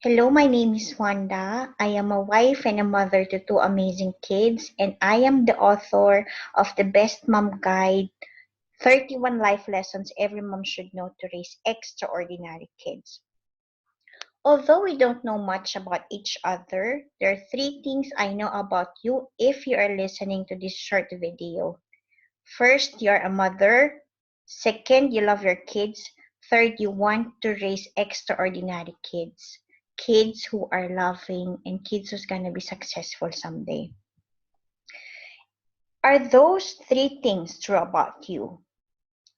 Hello, my name is Wanda. I am a wife and a mother to two amazing kids, and I am the author of the Best Mom Guide 31 Life Lessons Every Mom Should Know to Raise Extraordinary Kids. Although we don't know much about each other, there are three things I know about you if you are listening to this short video. First, you're a mother. Second, you love your kids. Third, you want to raise extraordinary kids. Kids who are loving and kids who's gonna be successful someday. Are those three things true about you?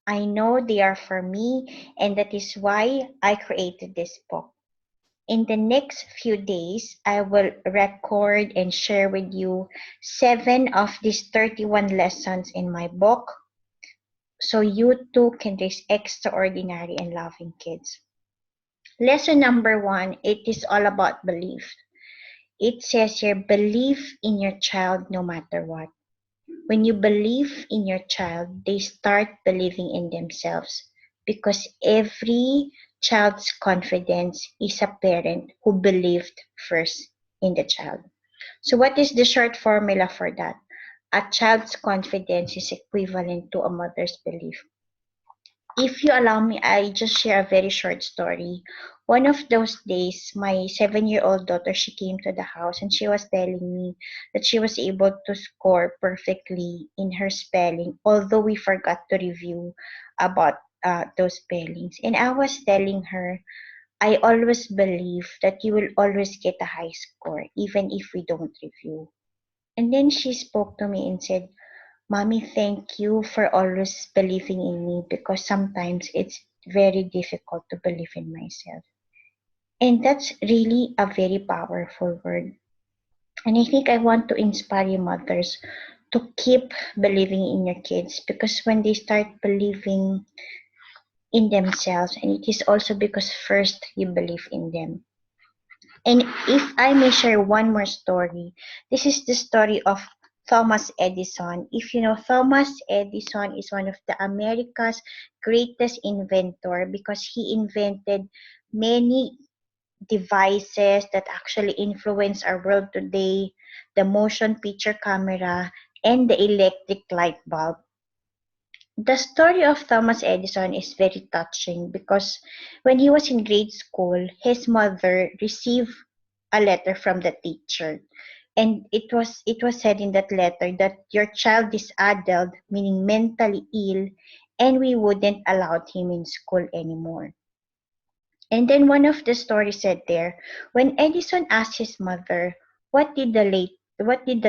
I know they are for me, and that is why I created this book. In the next few days, I will record and share with you 7 of these 31 lessons in my book so you too can raise extraordinary and loving kids. Lesson number 1, it is all about belief. It says here, believe in your child no matter what. When you believe in your child, they start believing in themselves because every child's confidence is a parent who believed first in the child. So what is the short formula for that? A child's confidence is equivalent to a mother's belief. If you allow me, I just share a very short story. One of those days, my 7-year-old daughter, she came to the house and she was telling me that she was able to score perfectly in her spelling, although we forgot to review about those spellings. And I was telling her, I always believe that you will always get a high score, even if we don't review. And then she spoke to me and said, Mommy, thank you for always believing in me because sometimes it's very difficult to believe in myself. And that's really a very powerful word. And I think I want to inspire you mothers to keep believing in your kids because when they start believing in themselves, and it is also because first you believe in them. And if I may share one more story, this is the story of Thomas Edison. If you know, Thomas Edison is one of the America's greatest inventor because he invented many devices that actually influence our world today, the motion picture camera and the electric light bulb. The story of Thomas Edison is very touching because when he was in grade school, his mother received a letter from the teacher. And it was said in that letter that your child is adult, meaning mentally ill, and we wouldn't allow him in school anymore. And then one of the stories said there, when Edison asked his mother, what did the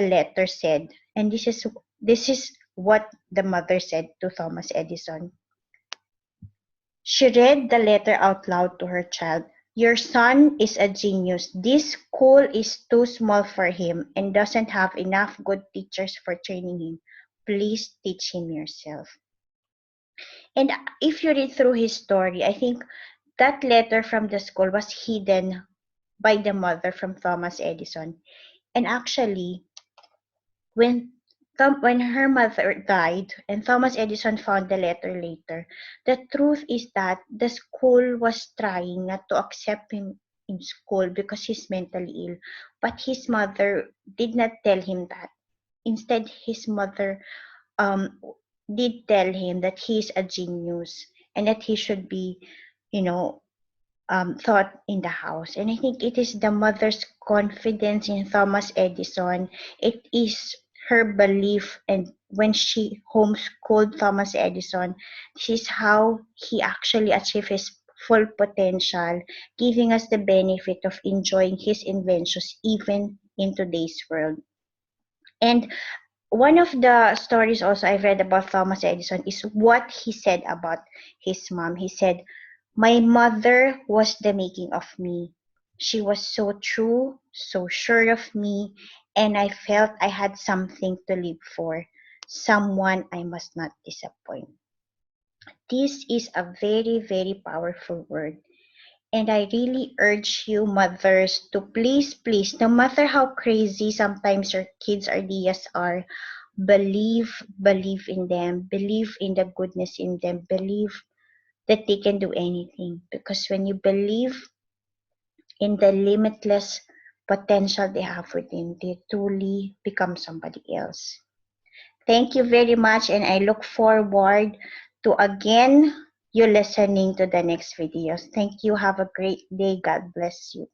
letter said? And this is what the mother said to Thomas Edison. She read the letter out loud to her child. Your son is a genius. This school is too small for him and doesn't have enough good teachers for training him. Please teach him yourself. And if you read through his story, I think that letter from the school was hidden by the mother from Thomas Edison. And actually, when when her mother died and Thomas Edison found the letter later, the truth is that the school was trying not to accept him in school because he's mentally ill. But his mother did not tell him that. Instead, his mother um, did tell him that he's a genius and that he should be, you know, thought in the house. And I think it is the mother's confidence in Thomas Edison. It is her belief, and when she homeschooled Thomas Edison, this is how he actually achieved his full potential, giving us the benefit of enjoying his inventions even in today's world. And one of the stories also I read about Thomas Edison is what he said about his mom. He said, my mother was the making of me. She was so true, so sure of me, and I felt I had something to live for, someone I must not disappoint. This is a very, very powerful word. And I really urge you, mothers, to please, please, no matter how crazy sometimes your kids' ideas are, believe in them, believe in the goodness in them, believe that they can do anything. Because when you believe in the limitless potential they have within, they truly become somebody else. Thank you very much, and I look forward to again you listening to the next videos. Thank you. Have a great day. God bless you.